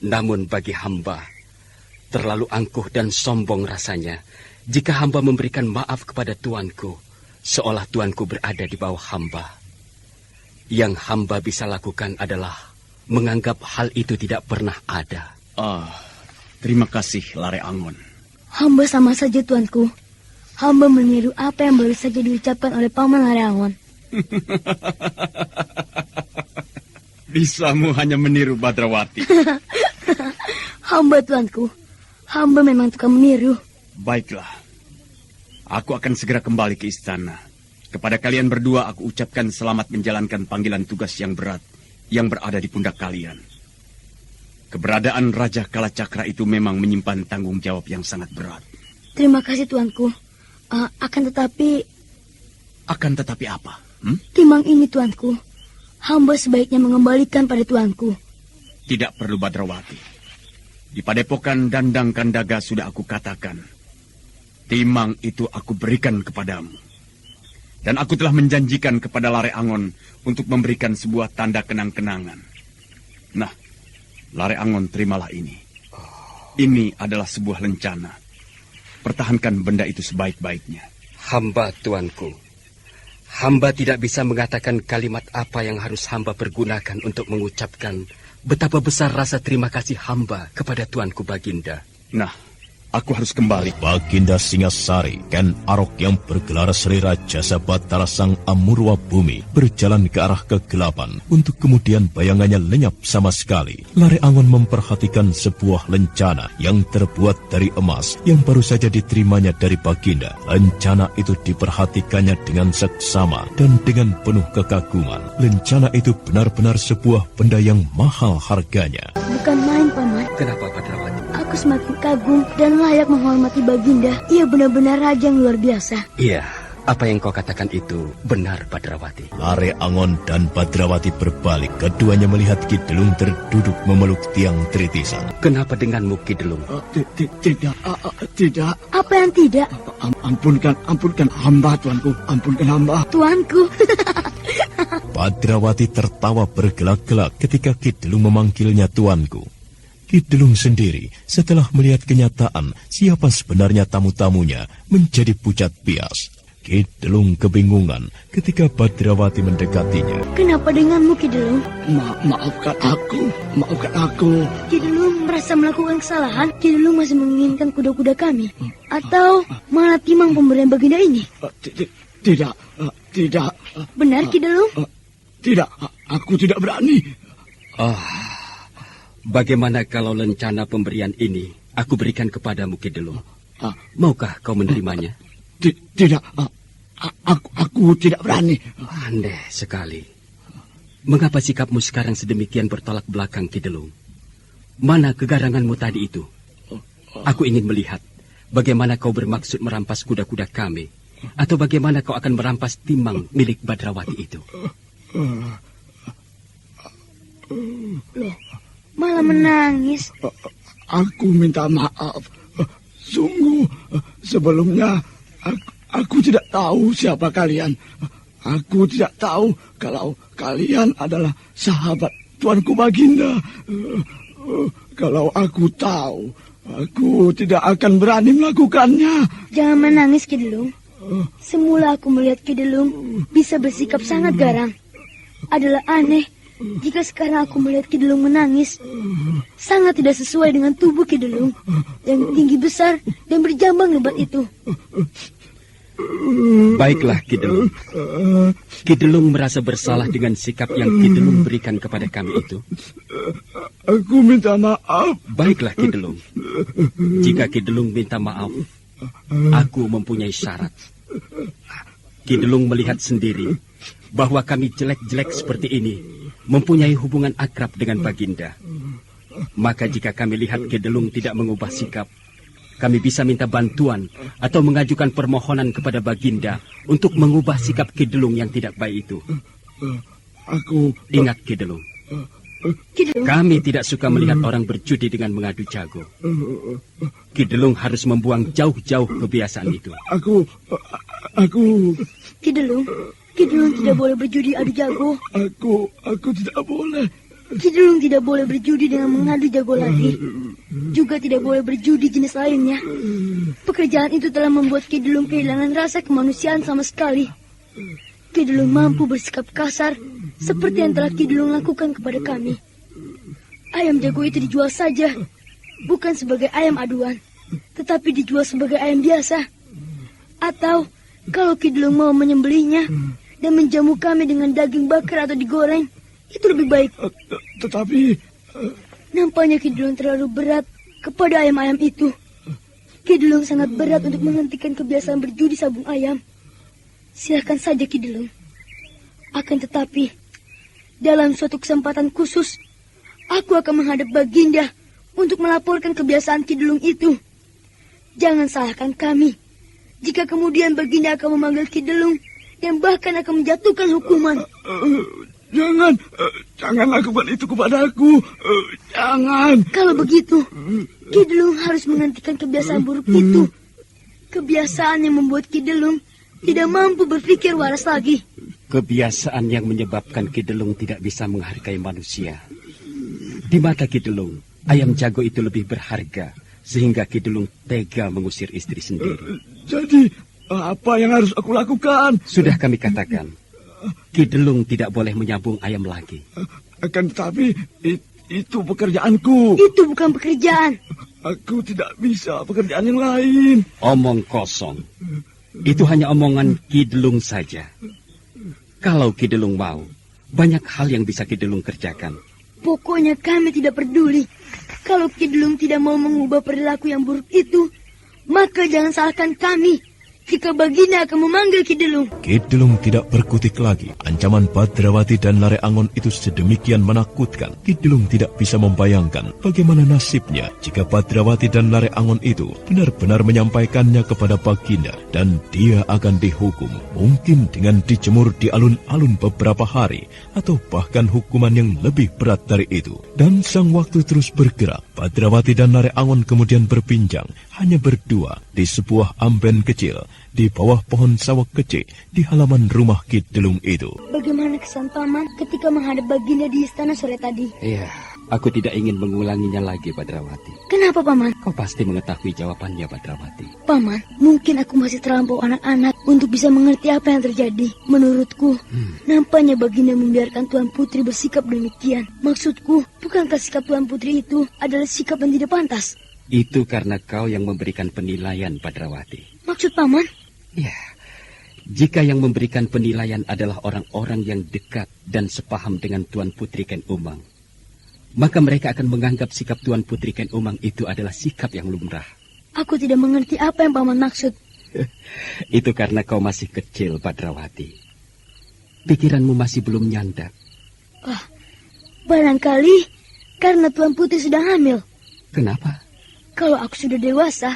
Namun bagi hamba, terlalu angkuh dan sombong rasanya jika hamba memberikan maaf kepada tuanku, seolah tuanku berada di bawah hamba. Yang hamba bisa lakukan adalah menganggap hal itu tidak pernah ada. Terima kasih, Lare Angon. Hamba sama saja, tuanku. Hamba meniru apa yang baru saja diucapkan oleh Paman Lare Angon. Bisamu hanya meniru Badrawati. Hamba, tuanku. Hamba memang tukang meniru. Baiklah. Aku akan segera kembali ke istana. Kepada kalian berdua aku ucapkan selamat menjalankan panggilan tugas yang berat yang berada di pundak kalian. Keberadaan Raja Kalacakra itu memang menyimpan tanggung jawab yang sangat berat. Terima kasih, tuanku. Akan tetapi apa? Timang ini, tuanku. Hamba sebaiknya mengembalikan pada tuanku. Tidak perlu, Badrawati. Di padepokan Dandang Kandaga sudah aku katakan. Timang itu aku berikan kepadamu. Dan aku telah menjanjikan kepada Lare Angon untuk memberikan sebuah tanda kenang-kenangan. Nah, Lare Angon, terimalah ini. Ini adalah sebuah lencana. Pertahankan benda itu sebaik-baiknya. Hamba, tuanku. Hamba tidak bisa mengatakan kalimat apa yang harus hamba pergunakan untuk mengucapkan betapa besar rasa terima kasih hamba kepada tuanku Baginda. Nah, aku harus kembali. Baginda Singasari, Ken Arok yang bergelar Sri Raja Sabatara Sang Amurwa Bumi berjalan ke arah kegelapan untuk kemudian bayangannya lenyap sama sekali. Lare Angon memperhatikan sebuah lencana yang terbuat dari emas yang baru saja diterimanya dari Baginda. Lencana itu diperhatikannya dengan seksama dan dengan penuh kekaguman. Lencana itu benar-benar sebuah benda yang mahal harganya. Bukan main, Paman. Kenapa, Badrawati? Aku semakin kagum dan layak menghormati Baginda. Ia benar-benar raja yang luar biasa. Iya, apa yang kau katakan itu benar, Badrawati. Lare Angon dan Badrawati berbalik. Keduanya melihat Ki Delung terduduk memeluk tiang tritisan. Kenapa denganmu, Ki Delung? Tidak. Apa yang tidak? Ampunkan hamba, tuanku. Ampunkan hamba. Tuanku. Badrawati tertawa bergelak-gelak ketika Ki Delung memanggilnya tuanku. Ki Delung sendiri setelah melihat kenyataan siapa sebenarnya tamu-tamunya menjadi pucat pias. Ki Delung kebingungan ketika Badrawati mendekatinya. Kenapa denganmu, Ki Delung? Maafkan aku. Ki Delung merasa melakukan kesalahan. Ki Delung masih menginginkan kuda-kuda kami. Atau malah timang pemberian Baginda ini? Tidak. Benar, Ki Delung? Tidak, aku tidak berani. Bagaimana kalau lencana pemberian ini aku berikan kepadamu, Ki Delung? Maukah kau menerimanya? Tidak, aku tidak berani. Aneh sekali. Mengapa sikapmu sekarang sedemikian bertolak belakang, Ki Delung? Mana kegaranganmu tadi itu? Aku ingin melihat bagaimana kau bermaksud merampas kuda-kuda kami, atau bagaimana kau akan merampas timang milik Badrawati itu. Loh, malah menangis. Aku minta maaf. Sungguh, sebelumnya aku tidak tahu siapa kalian. Aku tidak tahu kalau kalian adalah sahabat Tuanku Baginda. Kalau aku tahu, aku tidak akan berani melakukannya. Jangan menangis, Ki Delung. Semula aku melihat Ki Delung bisa bersikap sangat garang. Adalah aneh jika sekarang aku melihat Ki Delung menangis, sangat tidak sesuai dengan tubuh Ki Delung yang tinggi besar dan berjambang lebat itu. Baiklah, Ki Delung. Ki Delung merasa bersalah dengan sikap yang Ki Delung berikan kepada kami itu. Aku minta maaf. Baiklah, Ki Delung. Jika Ki Delung minta maaf, aku mempunyai syarat. Ki Delung melihat sendiri bahwa kami jelek-jelek seperti ini mempunyai hubungan akrab dengan Baginda. Maka jika kami lihat Ki Delung tidak mengubah sikap, kami bisa minta bantuan atau mengajukan permohonan kepada Baginda untuk mengubah sikap Ki Delung yang tidak baik itu. Ingat, Ki Delung. Kami tidak suka melihat orang berjudi dengan mengadu jago. Ki Delung harus membuang jauh-jauh kebiasaan itu. Ki Delung tidak boleh berjudi adu jago. Aku tidak boleh. Ki Delung tidak boleh berjudi dengan mengadu jago lari. Juga tidak boleh berjudi jenis lainnya. Pekerjaan itu telah membuat Ki Delung kehilangan rasa kemanusiaan sama sekali. Ki Delung mampu bersikap kasar seperti yang telah Ki Delung lakukan kepada kami. Ayam jago itu dijual saja, bukan sebagai ayam aduan, tetapi dijual sebagai ayam biasa. Atau kalau Ki Delung mau menyembelihnya dan menjamu kami dengan daging bakar atau digoreng, itu lebih baik. Tetapi nampaknya Ki Delung terlalu berat kepada ayam-ayam itu. Ki Delung sangat berat untuk menghentikan kebiasaan berjudi sabung ayam. Silakan saja Ki Delung. Akan tetapi, dalam suatu kesempatan khusus, aku akan menghadap Baginda untuk melaporkan kebiasaan Ki Delung itu. Jangan salahkan kami jika kemudian Baginda akan memanggil Ki Delung dan bahkan akan menjatuhkan hukuman. Jangan lakukan itu kepadaku. Jangan. Kalau begitu, Ki Delung harus menghentikan kebiasaan buruk itu. Kebiasaan yang membuat Ki Delung tidak mampu berpikir waras lagi. Kebiasaan yang menyebabkan Ki Delung tidak bisa menghargai manusia. Di mata Ki Delung, ayam jago itu lebih berharga, sehingga Ki Delung tega mengusir istri sendiri. Jadi, apa yang harus aku lakukan? Sudah kami katakan, Ki Delung tidak boleh menyambung ayam lagi. Akan tetapi, itu pekerjaanku. Itu bukan pekerjaan. Aku tidak bisa pekerjaan yang lain. Omong kosong. Itu hanya omongan Ki Delung saja. Kalau Ki Delung mau, banyak hal yang bisa Ki Delung kerjakan. Pokoknya kami tidak peduli. Kalau Ki Delung tidak mau mengubah perilaku yang buruk itu, maka jangan salahkan kami jika Baginda akan memanggil Ki Delung. Ki Delung tidak berkutik lagi. Ancaman Badrawati dan Lare Angon itu sedemikian menakutkan. Ki Delung tidak bisa membayangkan bagaimana nasibnya jika Badrawati dan Lare Angon itu benar-benar menyampaikannya kepada Baginda dan dia akan dihukum. Mungkin dengan dijemur di alun-alun beberapa hari atau bahkan hukuman yang lebih berat dari itu. Dan sang waktu terus bergerak. Badrawati dan Lare Angon kemudian berbincang hanya berdua di sebuah amben kecil di bawah pohon sawak kecil di halaman rumah Ki Delung itu. Bagaimana kesan Paman ketika menghadap Baginda di istana sore tadi? Iya, aku tidak ingin mengulanginya lagi, Badrawati. Kenapa, Paman? Kau pasti mengetahui jawabannya, Badrawati. Paman, mungkin aku masih terlampau anak-anak untuk bisa mengerti apa yang terjadi. Menurutku, nampaknya Baginda membiarkan Tuan Putri bersikap demikian. Maksudku, bukankah sikap Tuan Putri itu adalah sikap yang tidak pantas? Itu karena kau yang memberikan penilaian, Badrawati. Maksud Paman? Ya, jika yang memberikan penilaian adalah orang-orang yang dekat dan sepaham dengan Tuan Putri Ken Umang, maka mereka akan menganggap sikap Tuan Putri Ken Umang itu adalah sikap yang lumrah. Aku tidak mengerti apa yang Paman maksud. Itu karena kau masih kecil, Badrawati. Pikiranmu masih belum nyandak. Barangkali karena Tuan Putri sedang hamil. Kenapa? Kalau aku sudah dewasa,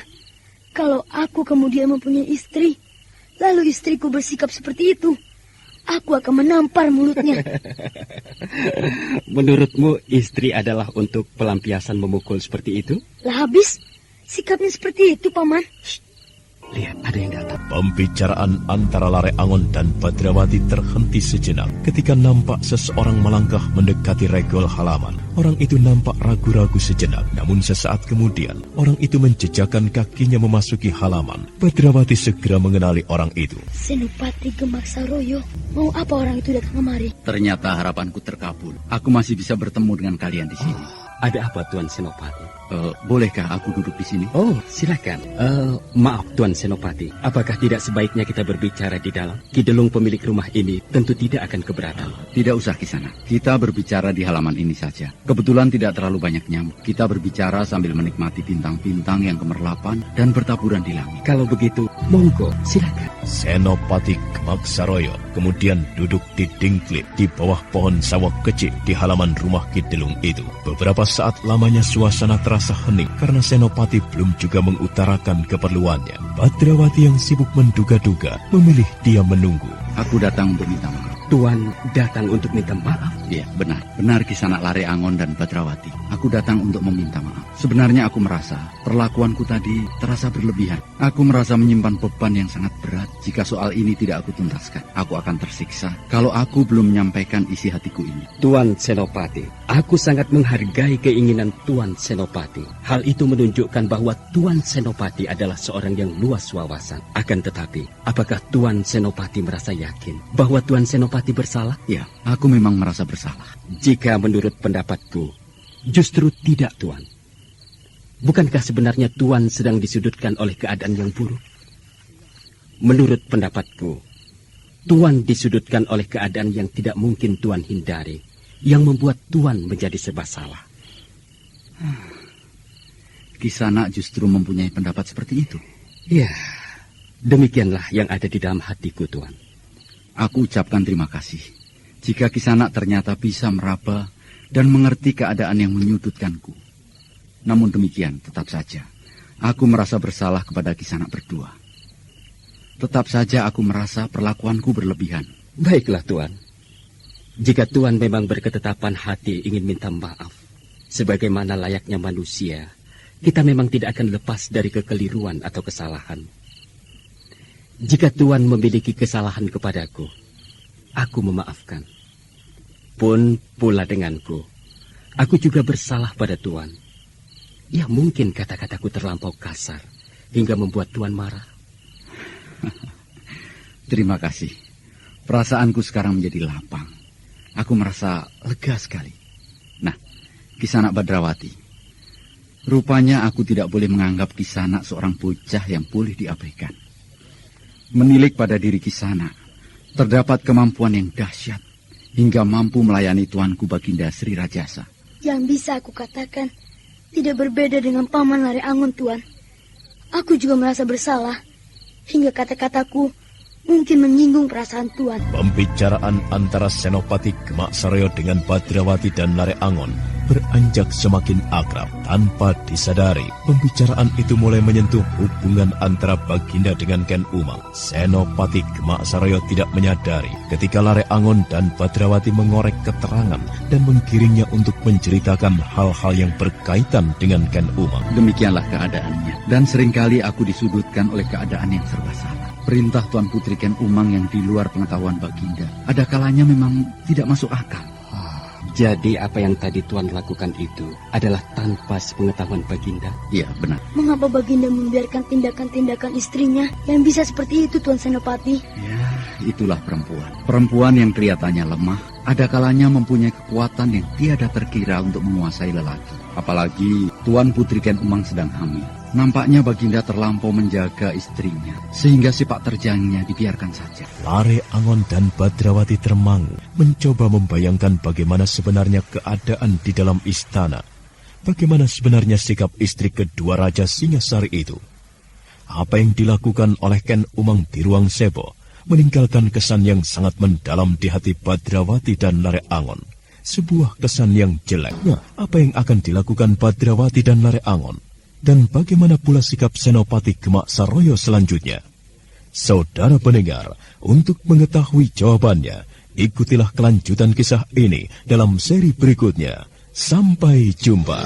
kalau aku kemudian mempunyai istri, lalu istriku bersikap seperti itu, aku akan menampar mulutnya. Menurutmu istri adalah untuk pelampiasan memukul seperti itu? Lah habis, sikapnya seperti itu, Paman. Lihat, ada yang datang. Pembicaraan antara Lare Angon dan Badrawati terhenti sejenak ketika nampak seseorang melangkah mendekati regol halaman. Orang itu nampak ragu-ragu sejenak, namun sesaat kemudian orang itu menjejakkan kakinya memasuki halaman. Badrawati segera mengenali orang itu. Senopati Gemak Saroyo, mau apa orang itu datang kemari? Ternyata harapanku terkabul. Aku masih bisa bertemu dengan kalian di sini. Ada apa, Tuan Senopati? Bolehkah aku duduk di sini? Oh, silakan. Maaf, Tuan Senopati. Apakah tidak sebaiknya kita berbicara di dalam? Kidelung pemilik rumah ini tentu tidak akan keberatan. Tidak usah, Kisana. Kita berbicara di halaman ini saja. Kebetulan tidak terlalu banyak nyamuk. Kita berbicara sambil menikmati bintang-bintang yang gemerlapan dan bertaburan di langit. Kalau begitu, monggo, silakan. Senopati Gemak Saroyo kemudian duduk di dingklit di bawah pohon sawak kecil di halaman rumah Kidelung itu. Beberapa saat lamanya suasana terasa hening karena Senopati belum juga mengutarakan keperluannya. Badrawati yang sibuk menduga-duga memilih diam menunggu. Aku datang untuk minta maaf. Tuan datang untuk minta maaf? Iya, benar. Benar, Kisana Lare Angon dan Badrawati. Aku datang untuk meminta maaf. Sebenarnya aku merasa perlakuanku tadi terasa berlebihan. Aku merasa menyimpan beban yang sangat berat. Jika soal ini tidak aku tuntaskan, aku akan tersiksa kalau aku belum menyampaikan isi hatiku ini. Tuan Senopati, aku sangat menghargai keinginan Tuan Senopati. Hal itu menunjukkan bahwa Tuan Senopati adalah seorang yang luas wawasan. Akan tetapi, apakah Tuan Senopati merasa yakin bahwa Tuan Senopati bersalah? Ya, aku memang merasa bersalah. Jika menurut pendapatku, justru tidak, Tuan. Bukankah sebenarnya Tuan sedang disudutkan oleh keadaan yang buruk? Menurut pendapatku, Tuan disudutkan oleh keadaan yang tidak mungkin Tuan hindari, yang membuat Tuan menjadi serba salah. Kisana justru mempunyai pendapat seperti itu. Ya, demikianlah yang ada di dalam hatiku, Tuan. Aku ucapkan terima kasih. Jika Kisana ternyata bisa meraba dan mengerti keadaan yang menyudutkanku. Namun demikian, tetap saja, aku merasa bersalah kepada Kisana berdua. Tetap saja aku merasa perlakuanku berlebihan. Baiklah, Tuan. Jika Tuan memang berketetapan hati ingin minta maaf, sebagaimana layaknya manusia, kita memang tidak akan lepas dari kekeliruan atau kesalahan. Jika Tuan memiliki kesalahan kepadaku, aku memaafkan. Pun pula denganku, aku juga bersalah pada Tuan. Ya, mungkin kata-kataku terlampau kasar hingga membuat Tuan marah. Terima kasih. Perasaanku sekarang menjadi lapang. Aku merasa lega sekali. Nah, Kisana Badrawati, rupanya aku tidak boleh menganggap Kisana seorang bocah yang boleh diabaikan. Menilik pada diri Kisana, terdapat kemampuan yang dahsyat hingga mampu melayani tuanku Baginda Sri Rajasa. Yang bisa aku katakan tidak berbeda dengan Paman Lare Angon, Tuan. Aku juga merasa bersalah hingga kata-kataku mungkin menyinggung perasaan Tuan. Pembicaraan antara Senopati Gemak Saroyo dengan Badrawati dan Lare Angon beranjak semakin akrab. Tanpa disadari, pembicaraan itu mulai menyentuh hubungan antara Baginda dengan Ken Umang. Senopati Gemak Saroyo tidak menyadari ketika Lare Angon dan Badrawati mengorek keterangan dan menggiringnya untuk menceritakan hal-hal yang berkaitan dengan Ken Umang. Demikianlah keadaannya, dan seringkali aku disudutkan oleh keadaan yang serba salah. Perintah Tuan Putri Ken Umang yang di luar pengetahuan Baginda ada kalanya memang tidak masuk akal. Jadi apa yang tadi Tuan lakukan itu adalah tanpa sepengetahuan Baginda? Iya, benar. Mengapa Baginda membiarkan tindakan-tindakan istrinya yang bisa seperti itu, Tuan Senopati? Ya, itulah perempuan. Perempuan yang kelihatannya lemah, ada kalanya mempunyai kekuatan yang tiada terkira untuk menguasai lelaki. Apalagi Tuan Putri Ken Umang sedang hamil. Nampaknya Baginda terlampau menjaga istrinya, sehingga sepak terjangnya dibiarkan saja. Lare Angon dan Badrawati termangu, mencoba membayangkan bagaimana sebenarnya keadaan di dalam istana. Bagaimana sebenarnya sikap istri kedua Raja Singasari itu. Apa yang dilakukan oleh Ken Umang di ruang Sebo meninggalkan kesan yang sangat mendalam di hati Badrawati dan Lare Angon. Sebuah kesan yang jelek. Nah, apa yang akan dilakukan Badrawati dan Lare Angon? Dan bagaimana pula sikap Senopati Gemak Saroyo selanjutnya? Saudara pendengar, untuk mengetahui jawabannya, ikutilah kelanjutan kisah ini dalam seri berikutnya. Sampai jumpa.